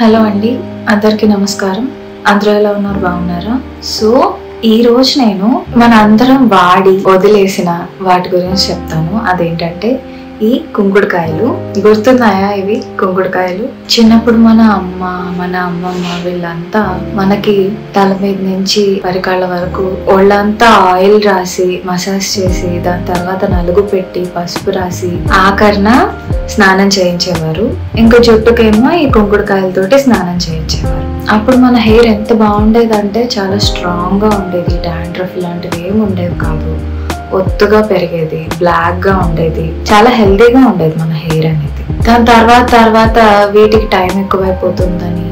Hello అండి, అందరికీ నమస్కారం. అందరూ ఎలా ఉన్నారు? బాగున్నారా? సో ఈ రోజు నేను మన అందరం వాడి వదిలేసిన వాటి గురించి చెప్తాను. అదేంటంటే ఈ కుంకుడుకాయలు. గుర్తున్నాయా ఇవి కుంకుడుకాయలు? చిన్నప్పుడు మన అమ్మమ్మ వీళ్ళంతా మనకి తల మీద నుంచి పరికాళ్ళ వరకు ఒళ్ళంతా ఆయిల్ రాసి మసాజ్ చేసి దాని తర్వాత నలుగు పెట్టి పసుపు రాసి ఆఖరణ స్నానం చేయించేవారు. ఇంకా జుట్టుకేమో ఈ కుంకుడుకాయలతోటి స్నానం చేయించేవారు. అప్పుడు మన హెయిర్ ఎంత బాగుండేదంటే చాలా స్ట్రాంగ్ గా ఉండేది. డాండ్రఫ్ ఇలాంటివి ఏమి ఉండేవి కాదు. ఒత్తుగా పెరిగేది, బ్లాక్ గా ఉండేది, చాలా హెల్దీగా ఉండేది మన హెయిర్ అనేది. దాని తర్వాత వీటికి టైం ఎక్కువైపోతుందని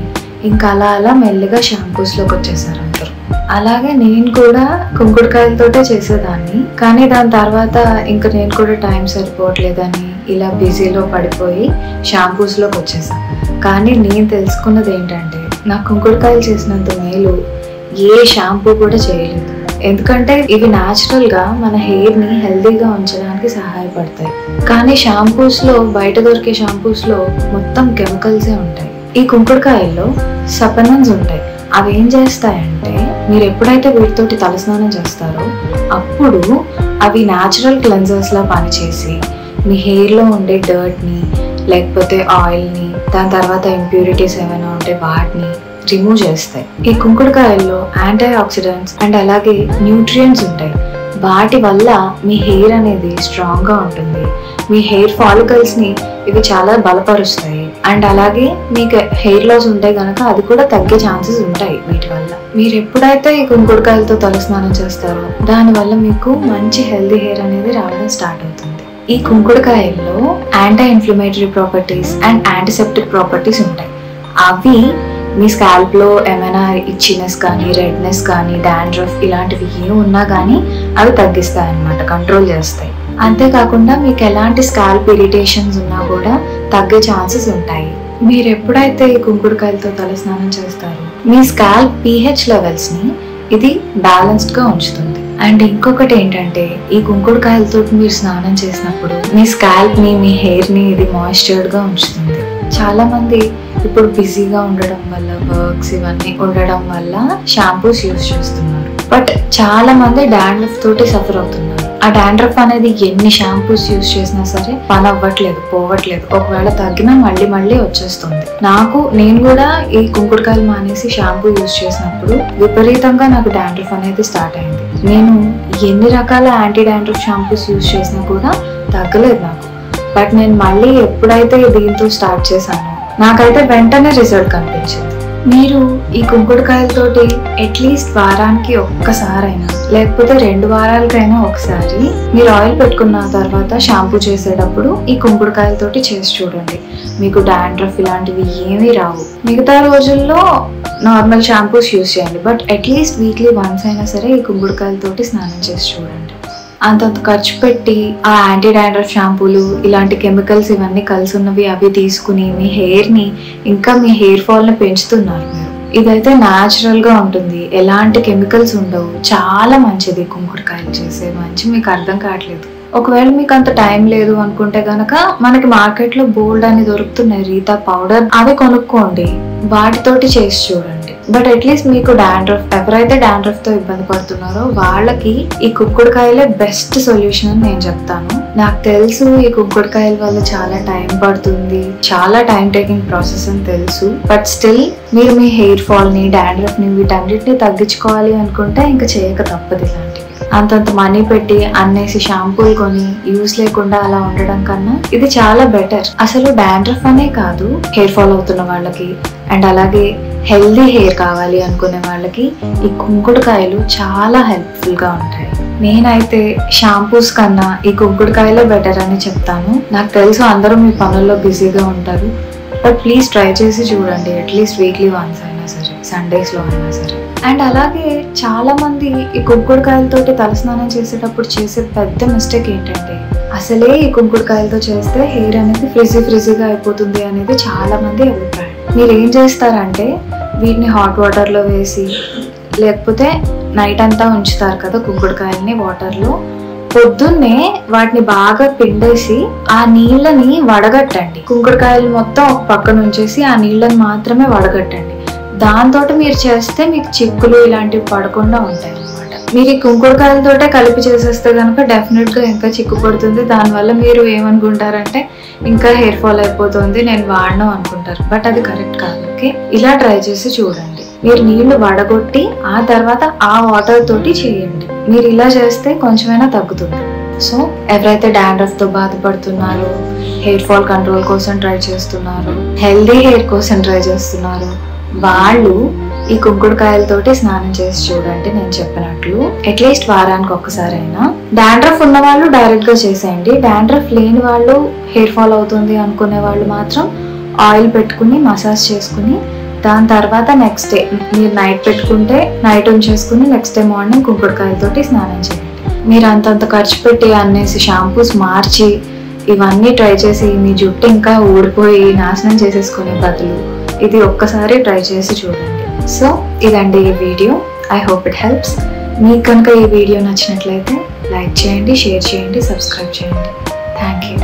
ఇంకా అలా మెల్లిగా షాంపూస్ లోకి వచ్చేసారు అందరు. అలాగే నేను కూడా కుంకుడుకాయలతోటే చేసేదాన్ని. కానీ దాని తర్వాత ఇంకా నేను కూడా టైం సరిపోవట్లేదని ఇలా బిజీలో పడిపోయి షాంపూస్ లోకి వచ్చేసాను. కానీ నేను తెలుసుకున్నది ఏంటంటే నాకు కుంకుడుకాయలు చేసినంత మేలు ఏ షాంపూ కూడా చేయలేదు. ఎందుకంటే ఇవి న్యాచురల్ గా మన హెయిర్ ని హెల్దీగా ఉంచడానికి సహాయపడతాయి. కానీ షాంపూస్ లో, బయట దొరికే షాంపూస్ లో మొత్తం కెమికల్సే ఉంటాయి. ఈ కుంకుడుకాయల్లో సపనన్స్ ఉంటాయి. అవి ఏం చేస్తాయంటే మీరు ఎప్పుడైతే వీటితోటి తలస్నానం చేస్తారో అప్పుడు అవి న్యాచురల్ క్లెన్జర్స్ లా పనిచేసి మీ హెయిర్ లో ఉండే డర్ట్ ని లేకపోతే ఆయిల్ ని దాని తర్వాత ఇంప్యూరిటీస్ ఏమైనా ఉంటే వాటిని రిమూవ్ చేస్తాయి. ఈ కుంకుడుకాయల్లో యాంటీ ఆక్సిడెంట్స్ అండ్ అలాగే న్యూట్రియంట్స్ ఉంటాయి. వాటి వల్ల మీ హెయిర్ అనేది స్ట్రాంగ్ గా ఉంటుంది. మీ హెయిర్ ఫాలికల్స్ ని ఇవి చాలా బలపరుస్తాయి. అండ్ అలాగే మీకు హెయిర్ లాస్ ఉంటే గనక అది కూడా తగ్గే ఛాన్సెస్ ఉంటాయి వీటి వల్ల. మీరు ఎప్పుడైతే ఈ కుంకుడుకాయలతో తలస్నానం చేస్తారో దానివల్ల మీకు మంచి హెల్దీ హెయిర్ అనేది రావడం స్టార్ట్ అవుతుంది. ఈ కుంకుడుకాయల్లో anti inflammatory properties and antiseptic properties ఉంటాయి. అవి మీ స్కాల్ప్ లో ఏమైనా ఇచ్చినెస్ కానీ, రెడ్నెస్ కానీ, డాండ్రఫ్ ఇలాంటివి ఏమి ఉన్నా కానీ అవి తగ్గిస్తాయి అన్నమాట, కంట్రోల్ చేస్తాయి. అంతేకాకుండా మీకు ఎలాంటి స్కాల్ప్ ఇరిటేషన్స్ ఉన్నా కూడా తగ్గే ఛాన్సెస్ ఉంటాయి. మీరు ఎప్పుడైతే ఈ కుంకుడుకాయలతో తలస్నానం చేస్తారో మీ స్కాల్ప్ pH లెవెల్స్ ని ఇది బ్యాలెన్స్డ్ గా ఉంచుతుంది. అండ్ ఇంకొకటి ఏంటంటే ఈ కుంకుడుకాయలతో మీరు స్నానం చేసినప్పుడు మీ స్కాల్ప్ ని, మీ హెయిర్ ని ఇది మాయిశ్చర్డ్ గా ఉంచుతుంది. చాలా మంది ఇప్పుడు బిజీగా ఉండడం వల్ల, వర్క్స్ ఇవన్నీ ఉండడం వల్ల షాంపూస్ యూజ్ చేస్తున్నారు. బట్ చాలా మంది డాండ్రఫ్ తోటి సఫర్ అవుతున్నారు. ఆ డాండ్రఫ్ అనేది ఎన్ని షాంపూస్ యూజ్ చేసినా సరే పని అవ్వట్లేదు, పోవట్లేదు. ఒకవేళ తగ్గినా మళ్ళీ వచ్చేస్తుంది. నేను కూడా ఈ కుంకుడుకాయలు మానేసి షాంపూ యూజ్ చేసినప్పుడు విపరీతంగా నాకు డాండ్రఫ్ అనేది స్టార్ట్ అయింది. నేను ఎన్ని రకాల యాంటీ డాండ్రఫ్ షాంపూస్ యూజ్ చేసినా కూడా తగ్గలేదు నాకు. బట్ నేను మళ్ళీ ఎప్పుడైతే దీంతో స్టార్ట్ చేశానో నాకైతే వెంటనే రిజల్ట్ కనిపించింది. మీరు ఈ కుంకుడుకాయలతోటి అట్లీస్ట్ వారానికి ఒక్కసారైనా లేకపోతే 2 వారాలకైనా ఒకసారి మీరు ఆయిల్ పెట్టుకున్న తర్వాత షాంపూ చేసేటప్పుడు ఈ కుంకుడుకాయలతోటి చేసి చూడండి. మీకు డాండ్రఫ్ ఇలాంటివి ఏమీ రావు. మిగతా రోజుల్లో నార్మల్ షాంపూస్ యూజ్ చేయండి. బట్ అట్లీస్ట్ వీక్లీ వన్స్ అయినా సరే ఈ కుంకుడుకాయలతోటి స్నానం చేసి చూడండి. అంతంత ఖర్చు పెట్టి ఆ యాంటీ డాండ్రఫ్ షాంపూలు, ఇలాంటి కెమికల్స్ ఇవన్నీ కలిసి ఉన్నవి అవి తీసుకుని మీ హెయిర్ ని ఇంకా మీ హెయిర్ ఫాల్ ని పెంచుతున్నారు మీరు. ఇదైతే న్యాచురల్ గా ఉంటుంది, ఎలాంటి కెమికల్స్ ఉండవు. చాలా మంచిది కుంకుడుకాయలు చేసే మంచి. మీకు అర్థం కావట్లేదు. ఒకవేళ మీకు అంత టైం లేదు అనుకుంటే గనక మనకి మార్కెట్ లో బోల్డ్ అని దొరుకుతున్నాయి, రీతా పౌడర్, అవి కొనుక్కోండి. వాటితోటి చేసి చూడండి. బట్ అట్లీస్ట్ మీకు డాండ్రఫ్, ఎవరైతే డాండ్రఫ్ తో ఇబ్బంది పడుతున్నారో వాళ్ళకి ఈ కుంకుడుకాయలే బెస్ట్ సొల్యూషన్ అని నేను చెప్తాను. నాకు తెలుసు ఈ కుంకుడుకాయల వల్ల చాలా టైం పడుతుంది, చాలా టైం టేకింగ్ ప్రాసెస్ అని తెలుసు. బట్ స్టిల్ మీరు మీ హెయిర్ ఫాల్ ని, డాండ్రఫ్ ని, వీటన్నిటిని తగ్గించుకోవాలి అనుకుంటే ఇంకా చేయక తప్పదు. ఇలాంటివి అంతంత మనీ పెట్టి అన్నేసి షాంపూలు కొని యూజ్ లేకుండా అలా ఉండడం కన్నా ఇది చాలా బెటర్. అసలు డాండ్రఫ్ అనే కాదు, హెయిర్ ఫాల్ అవుతున్న వాళ్ళకి అండ్ అలాగే హెల్దీ హెయిర్ కావాలి అనుకునే వాళ్ళకి ఈ కుంకుడుకాయలు చాలా హెల్ప్ఫుల్ గా ఉంటాయి. నేనైతే షాంపూస్ కన్నా ఈ కుంకుడుకాయలే బెటర్ అని చెప్తాను. నాకు తెలుసు అందరూ మీ పనుల్లో బిజీగా ఉంటారు. బట్ ప్లీజ్ ట్రై చేసి చూడండి. అట్లీస్ట్ వీక్లీ వన్స్ అయినా సరే, సండేస్ లో అయినా సరే. అండ్ అలాగే చాలా మంది ఈ కుంకుడుకాయలతోటి తలస్నానం చేసేటప్పుడు చేసే పెద్ద మిస్టేక్ ఏంటంటే అసలే ఈ కుంకుడుకాయలతో చేస్తే హెయిర్ అనేది ఫ్రిజీగా అయిపోతుంది అనేది చాలా మంది అభిప్రాయం. మీరు ఏం చేస్తారంటే వీటిని హాట్ వాటర్లో వేసి లేకపోతే నైట్ అంతా ఉంచుతారు కదా కుంకుడుకాయల్ని వాటర్లో, పొద్దున్నే వాటిని బాగా పిండేసి ఆ నీళ్ళని వడగట్టండి. కుంకుడుకాయలు మొత్తం ఒక పక్కన ఉంచేసి ఆ నీళ్ళని మాత్రమే వడగట్టండి. దాంతో మీరు చేస్తే మీకు చిక్కులు ఇలాంటివి పడకుండా ఉంటాయి అన్నమాట. మీరు ఈ కుంకుడుకాయలతోటే కలిపి చేసేస్తే కనుక డెఫినెట్గా ఇంకా చిక్కు పడుతుంది. దానివల్ల మీరు ఏమనుకుంటారంటే ఇంకా హెయిర్ ఫాల్ అయిపోతుంది, నేను వాడను అనుకుంటారు. బట్ అది కరెక్ట్ కాదు. ఓకే, ఇలా ట్రై చేసి చూడండి. మీరు నీళ్లు వడగొట్టి ఆ తర్వాత ఆ వాటర్ తోటి చేయండి. మీరు ఇలా చేస్తే కొంచెమైనా తగ్గుతుంది. సో ఎవరైతే డాండ్రఫ్ తో బాధపడుతున్నారో, హెయిర్ ఫాల్ కంట్రోల్ కోసం ట్రై చేస్తున్నారు, హెల్దీ హెయిర్ కోసం ట్రై చేస్తున్నారు, వాళ్ళు ఈ కుంకుడుకాయలతోటి స్నానం చేసి చూడండి. నేను చెప్పినట్లు అట్లీస్ట్ వారానికి ఒక్కసారైనా. డాండ్రఫ్ ఉన్న వాళ్ళు డైరెక్ట్ గా చేసేయండి. డాండ్రఫ్ లేని వాళ్ళు, హెయిర్ ఫాల్ అవుతుంది అనుకునే వాళ్ళు మాత్రం ఆయిల్ పెట్టుకుని మసాజ్ చేసుకుని దాని తర్వాత నెక్స్ట్ డే మీరు నైట్ పెట్టుకుంటే నైట్ ఉంచేసుకుని నెక్స్ట్ డే మార్నింగ్ కుంకుడుకాయలతోటి స్నానం చేయండి. మీరు అంతంత ఖర్చు పెట్టి అన్నేసి షాంపూస్ మార్చి ఇవన్నీ ట్రై చేసి మీ జుట్టు ఇంకా ఊడిపోయి నాశనం చేసేసుకునే బదులు ఇది ఒక్కసారి ట్రై చేసి చూడండి. సో ఇదండి ఈ video. I hope it helps. మీకు కనుక ఈ వీడియో నచ్చినట్లయితే లైక్ చేయండి, షేర్ చేయండి, సబ్స్క్రైబ్ చేయండి. Thank you.